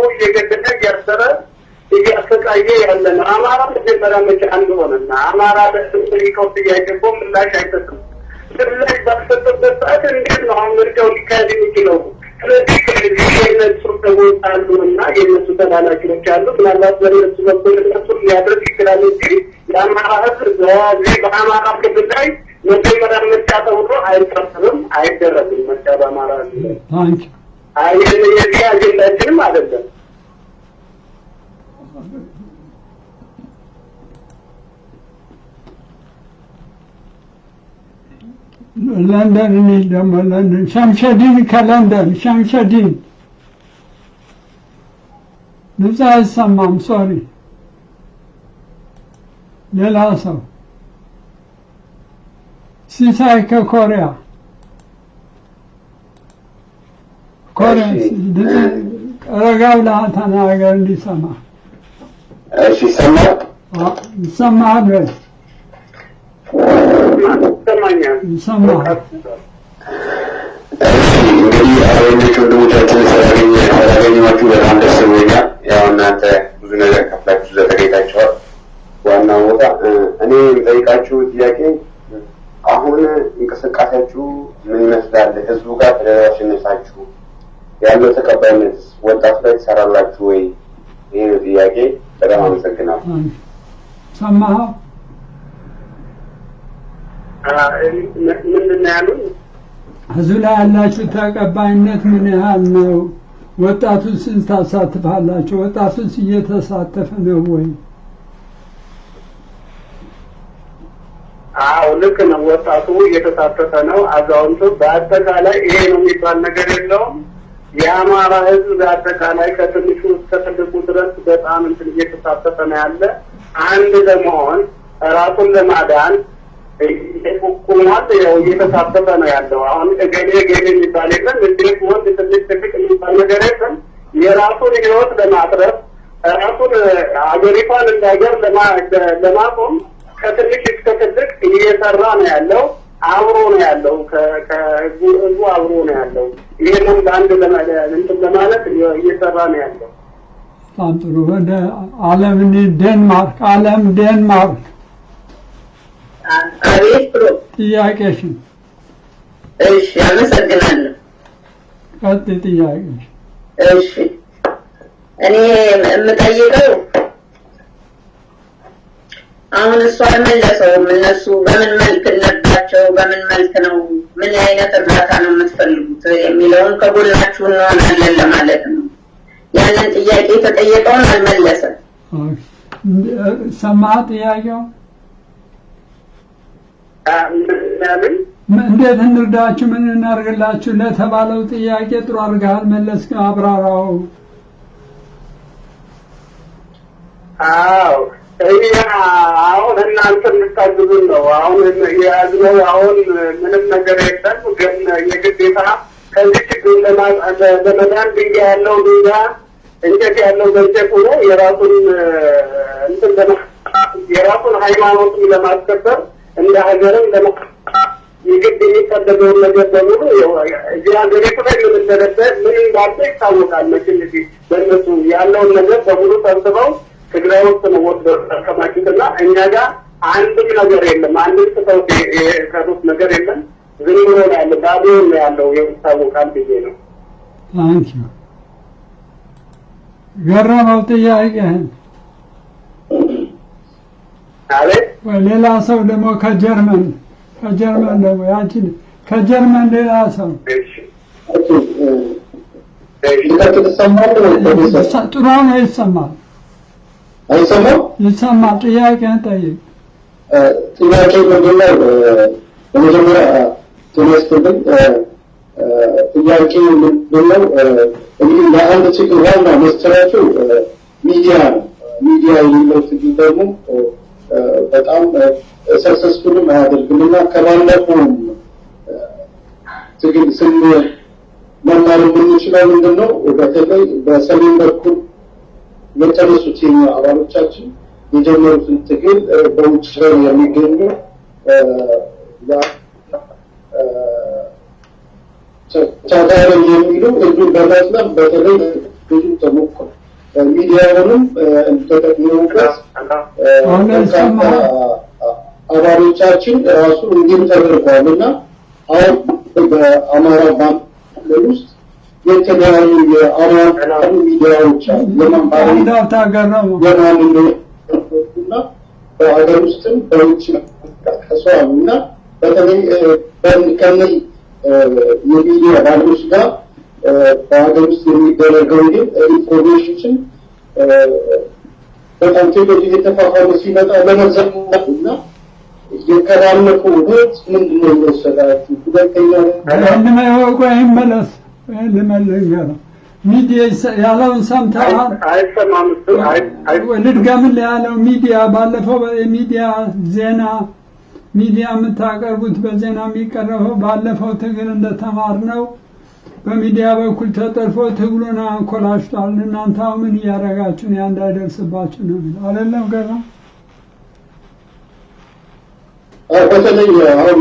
እየገደለ እያሰረ እያሰቃየ ያለን አማራ መጀመሪያ መቼ አንድ ሆነና አማራ ለኢትዮጵያ ጥያቄ ምላሽ አይሰጥም። ምላሽ ባልሰጠበት ሰዓት እንዴት ነው አሁን ምርጫው ሊካሄድ የሚችለው? ስለዚህ የእነሱ ሰዎች አሉና የእነሱ ተላላኪዎች አሉ። ምናልባት በእነሱ በኩል እነሱ ሊያደርግ ይችላል እንጂ የአማራ ህዝብ በዚህ በአማራ ክልል ላይ መጀመሪያ ምርጫ ተብሎ አይጠርስም፣ አይደረግም። ምርጫ በአማራ ህዝብ የዚህ አጀንዳችንም አይደለም። لندن نيدم لندن شمشدين كلندن شمشدين نزاع السمام سوري للاسف سيساي كوريا كوريا رجعوا لها تناغر لي سما ايش يسمى؟ يسمى بس ይሰማል። እንግዲህ አሁንሽ ወንድሞቻችን ስላገኘኋችሁ በጣም ደስ ብሎኛል። ያው እናንተ ብዙ ነገር ከፍላችሁ ዘተገኝታችኋል። ዋናው ቦታ እኔ የምጠይቃችሁ ጥያቄ አሁን እንቅስቃሴያችሁ ምን ይመስላል? ህዝቡ ጋር ተደራሽነታችሁ ያለው ተቀባይነት ወጣቱ ላይ ትሰራላችሁ ወይ? ይሄ ነው ጥያቄ። በጣም አመሰግናለሁ። ሰማኸው? ምንድን ነው ያሉት? ህዝብ ላይ ያላችሁ ተቀባይነት ምን ያህል ነው? ወጣቱስ ታሳትፋላችሁ? ወጣቱስ እየተሳተፈ ነው ወይ? አዎ ልክ ነው። ወጣቱ እየተሳተፈ ነው። አዛውንቱ በአጠቃላይ ይሄ ነው የሚባል ነገር የለውም። የአማራ ህዝብ በአጠቃላይ ከትንሹ እስከ ትልቁ ድረስ በጣም እንትን እየተሳተፈ ነው ያለ። አንድ ለመሆን ራሱን ለማዳን ሁኩማት ያው እየተሳተፈ ነው ያለው። አሁን ገሌ የሚባል የለም። እንዴት ወንድ ትልቅ ትልቅ የሚባል ነገር የለም። የራሱን ህይወት ለማትረፍ ራሱን አገሪቷን እንዳገር ለማቆም ከትንሽ እስከ ትልቅ እየሰራ ነው ያለው። አብሮ ነው ያለው። ከህዝቡ አብሮ ነው ያለው። ይሄንን በአንድ ለማለት እየሰራ ነው ያለው። በጣም ጥሩ። ወደ ዓለም ዴንማርክ አቤት ብሎ ጥያቄሽን። እሺ አመሰግናለሁ። ቀጥይ ጥያቄሽ። እሺ እኔ የምጠይቀው አሁን እሱ አልመለሰውም። እነሱ በምን መልክ እንርዳቸው፣ በምን መልክ ነው፣ ምን አይነት እርዳታ ነው የምትፈልጉት የሚለውን ከጎናችሁ እንሆናለን ለማለት ነው። ያንን ጥያቄ የተጠየቀውን አልመለሰም። ሰማህ ጥያቄው? እንዴት እንርዳችሁ፣ ምን እናርግላችሁ ለተባለው ጥያቄ ጥሩ አድርገሃል መለስክ። አብራራው። አዎ አሁን እናንተ የምታግዙን ነው። አሁን የያዝነው አሁን ምንም ነገር የለም፣ ግን የግዴታ ከዚህ ችግር ለመዳን ድንጋይ ያለው ድንጋይ እንጨት ያለው በእንጨት ሆኖ የራሱን ሃይማኖትን ለማስከበር እንደ ሀገርም የግድ የሚፈለገውን ነገር በሙሉ እዚህ ሀገሪቱ ላይ ምን እንደረደ ምን እንዳለ ይታወቃል። መቼም በእነሱ ያለውን ነገር በሙሉ ሰብስበው ትግራይ ውስጥ ነው ወጥተው ተከማችተውና እኛ ጋር አንድም ነገር የለም። አንድም ሰው የከሩት ነገር የለም። ዝም ብሎ ነው ያለው። ባዶ ነው ያለው። ይታወቃል ብዬ ነው። ታንኪ ገረመው ጥያቄህን። አቤት። ሌላ ሰው ደግሞ ከጀርመን ደግሞ ያችን ከጀርመን ሌላ ሰው ጥሩ ነው ይሰማል። አይሰማም? ይሰማል። ጥያቄህን ጠይቅ። ጥያቄ ምንድነው? በመጀመሪያ ተነስተን ጥያቄ ምንድነው? እንግዲህ ለአንድ ችግር ዋና መሰረቱ ሚዲያ ነው። ሚዲያ የሚለው ችግር ደግሞ በጣም ሰክሰስፉል አያደርግምና ከባለፈው ትግል መማር የምንችለው ምንድነው? በተለይ በሰሜን በኩል የተነሱት የኛ አባሎቻችን የጀመሩትን ትግል በውጭ ላይ የሚገኙ ተቻጋሪ የሚሉ እጁ በመስለም በተለይ ብዙ ተሞክሯል። ሚዲያውንም ተጠቅመውበት አባሎቻችን ራሱ እንዲህ ተደርጓልና አሁን በአማራ ክልል ውስጥ የተለያዩ የአማራ ሚዲያዎች እና በሀገር ውስጥም በውጭ ተሰዋልና በተለይ ከነዚህ የሚዲያ ባለሙያዎች ጋር በሀገር ውስጥ የሚደረገው ኢንፎርሜሽን በጣም ቴክኖሎጂ የተፋፋመ ሲመጣ ለመዘግበትና የተላለፉ ህት ምንድነው የሚወሰዳችሁ? ሁለተኛ ይመለስ ልመለገር ሚዲያ ያለውን ሰምተሃል? አይሰማም። ልድገምልህ ያለው ሚዲያ ባለፈው የሚዲያ ዜና ሚዲያ የምታቀርቡት በዜና የሚቀርበው ባለፈው ትግል እንደተማርነው በሚዲያ በኩል ተጠልፎ ትግሉን አንኮላሽቷል። እናንተ ምን እያደረጋችሁ ነው? እንዳይደርስባችሁ ነው የሚለው አይደለም ገና በተለይ አሁን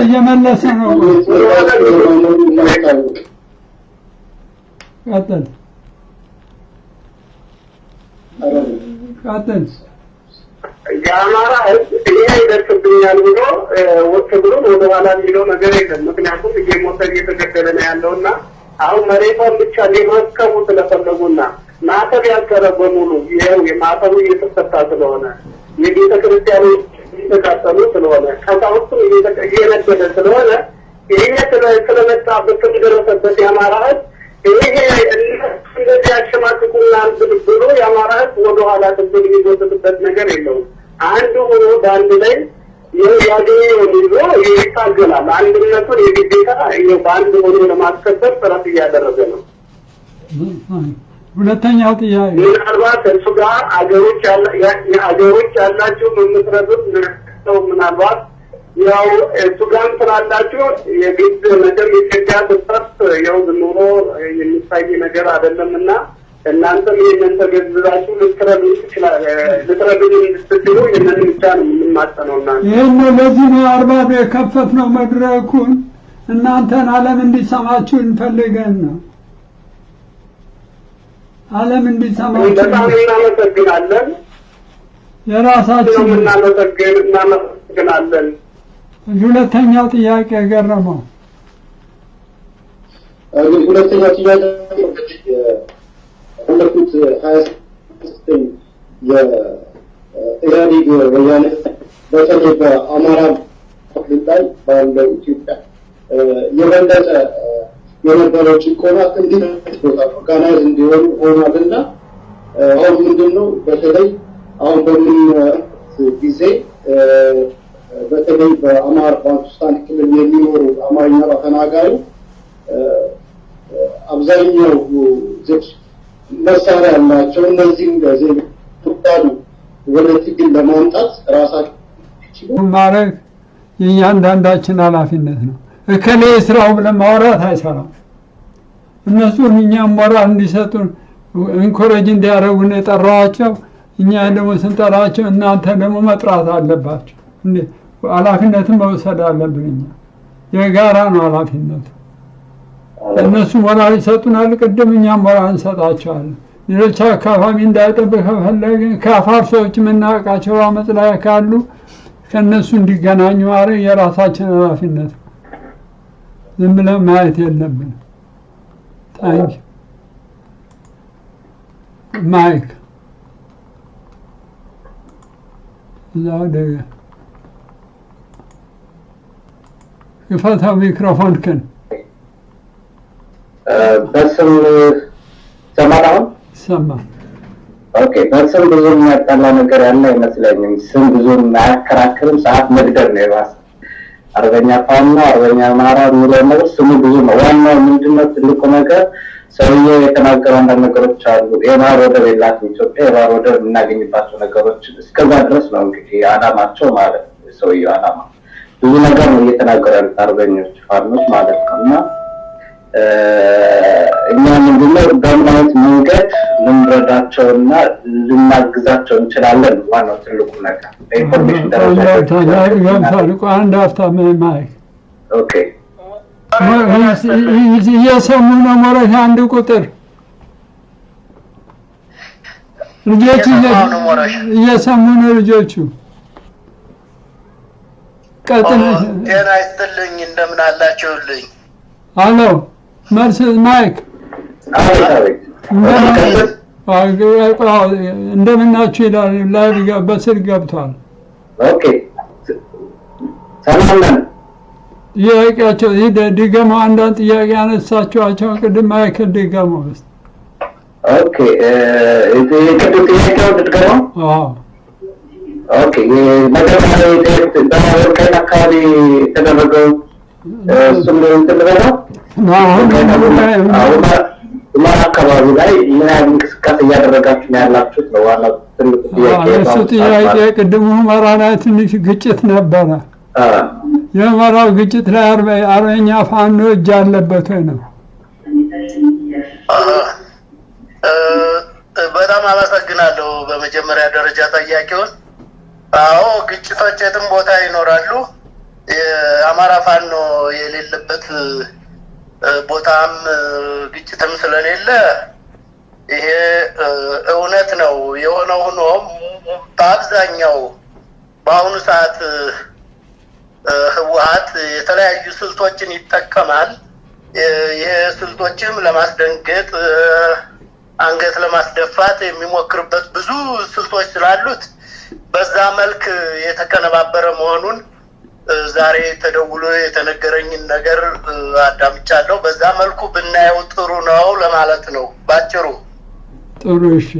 እየመለሰ ነው። ቀጥል የአማራ ህዝብ ይሄ ይደርስብኛል ብሎ ትግሉን ወደኋላ የሚለው ነገር የለም። ምክንያቱም እየሞተ እየተገደለ ነው ያለውና አሁን መሬቷን ብቻ ሊመከቡ ስለፈለጉና ማዕተብ ያልቀረ በሙሉ ይኸው የማዕተቡ እየተፈታ ስለሆነ የቤተ ክርስቲያኑ እየተቃጠሉ ስለሆነ ቀሳውስቱም እየነደደ ስለሆነ ይሄ ስለመጣበት ስለደረሰበት የአማራ ህዝብ ይሄ እንደዚህ ያሸማቅቁናል ብሎ የአማራ ህዝብ ወደኋላ ትግል የሚጎትትበት ነገር የለውም። አንዱ ሆኖ በአንድ ላይ ያገኘውን ይዞ ይታገላል። አንድነቱን የግዴታ በአንድ ሆኖ ለማስከበር ጥረት እያደረገ ነው። ሁለተኛው ጥያቄ ምናልባት እሱ ጋር አገሮች ያላችሁ የምትረዱት ነው። ምናልባት ያው እሱ ጋር ስላላችሁ የግድ ነገር የኢትዮጵያ ትጥረት ያው ዝም ብሎ የሚታይ ነገር አይደለምና እናንተም ይህንን ተገንዝባችሁ ልትረዱን እንድትችሉ ይህንን ብቻ ነው የምንማጸነውና ይህን ለዚህ ነው አርባብ የከፈትነው መድረኩን እናንተን ዓለም እንዲሰማችሁ እንፈልገን ነው። ዓለም እንዲሰማችሁ በጣም እናመሰግናለን። የራሳችን እናመሰግናለን። ሁለተኛው ጥያቄ ገረመው። ሁለተኛው ጥያቄ ባለፉት 26 የኢህአዴግ ወያኔ በተለይ በአማራ ክልል ላይ ባለው ኢትዮጵያ የበለጠ የነበረው ጭቆና እንዲህ ቦታ ኦርጋናይዝ እንዲሆኑ ሆኗልና አሁን ምንድነው በተለይ አሁን በምን ጊዜ በተለይ በአማራ ባንቱስታን ክልል የሚኖሩ አማርኛ ተናጋሪ አብዛኛው ዜጎች መሳሪያ ያላቸው እነዚህም ዜጎች ተጣሉ ወደ ትግል ለማምጣት ራሳቸው ማድረግ የእያንዳንዳችን ኃላፊነት ነው። እከሌ ስራው ብለን ማውራት አይሰራም። እነሱ እኛም ሞራል እንዲሰጡን ኢንኮሬጅ እንዲያደርጉን የጠራዋቸው እኛ ደግሞ ስንጠራቸው እናንተ ደግሞ መጥራት አለባቸው። እንዴ ኃላፊነትን መውሰድ አለብን። እኛ የጋራ ነው ኃላፊነቱ። እነሱ ሞራል ይሰጡናል፣ ቅድም እኛም ሞራል እንሰጣቸዋለን። ሌሎች አካባቢ እንዳይጠብቅ ከፈለግን ከአፋር ሰዎች የምናውቃቸው አመፅ ላይ ካሉ ከእነሱ እንዲገናኙ ማድረግ የራሳችን ኃላፊነት ነው። ዝም ብለን ማየት የለብንም። ታንክ ማይክ እዛው ደገ ክፈተው ሚክሮፎንክን። በስም ሰማራው ሰማ። ኦኬ፣ በስም ብዙ የሚያጣላ ነገር ያለ አይመስለኝም። ስም ብዙ የማያከራክርም፣ ሰዓት መግደል ነው የባሰ። አርበኛ ፋኖ አርበኛ አማራ የሚለው ነገር ስሙ ብዙ ነው። ዋናው ምንድነው ትልቁ ነገር ሰውየው የተናገረው አንዳንድ ነገሮች አሉ። የባህር ወደብ የላትም ኢትዮጵያ፣ የባህር ወደብ የምናገኝባቸው ነገሮች እስከዛ ድረስ ነው እንግዲህ አላማቸው ማለት ነው። ሰውየው አላማ ብዙ ነገር ነው እየተናገሩ ያሉት አርበኞች ፋኖች ማለት ነው። እና እኛ ምንድነው በምን አይነት መንገድ ልንረዳቸውና ልናግዛቸው እንችላለን? ዋናው ትልቁ ነገር በኢንፎርሜሽን ደረጃ አንድ አፍታ ማይክ። ኦኬ እየሰሙ ነው። ሞረሽ አንድ ቁጥር ልጆቹ እየሰሙ ነው። ልጆቹ ቀጥል። ጤና ይስጥልኝ፣ እንደምን አላችሁልኝ? አሎ መልስ ማይክ እንደምን ናችሁ ይላል። ላይ በስልክ ገብቷል። ኦኬ ሰላም ነን። ጥያቄያቸው ድገመው። አንዳንድ ጥያቄ ያነሳችኋቸው ቅድም ማይክል ድገመው። ኦኬ የቅድም ጥያቄው ድገመው። ኦኬ መጀመሪያ በወልቃይት አካባቢ የተደረገው እሱም እንትን ብለው ሁመራ አካባቢ ላይ ምን ያህል እንቅስቃሴ እያደረጋችሁ ነው ያላችሁት ነው ዋናው ትልቁ ጥያቄ። እሱ ጥያቄ ቅድም ሁመራ ላይ ትንሽ ግጭት ነበረ። የሁመራው ግጭት ላይ አርበኛ ፋኖ እጅ አለበት ወይ ነው? በጣም አመሰግናለሁ። በመጀመሪያ ደረጃ ጥያቄውን አዎ ግጭቶች የትም ቦታ ይኖራሉ። የአማራ ፋኖ የሌለበት ቦታም ግጭትም ስለሌለ ይሄ እውነት ነው። የሆነው ሆኖ በአብዛኛው በአሁኑ ሰዓት ህወሓት የተለያዩ ስልቶችን ይጠቀማል። የስልቶችም ለማስደንገጥ አንገት ለማስደፋት የሚሞክርበት ብዙ ስልቶች ስላሉት በዛ መልክ የተቀነባበረ መሆኑን ዛሬ ተደውሎ የተነገረኝን ነገር አዳምጫለሁ። በዛ መልኩ ብናየው ጥሩ ነው ለማለት ነው ባጭሩ። ጥሩ እሺ።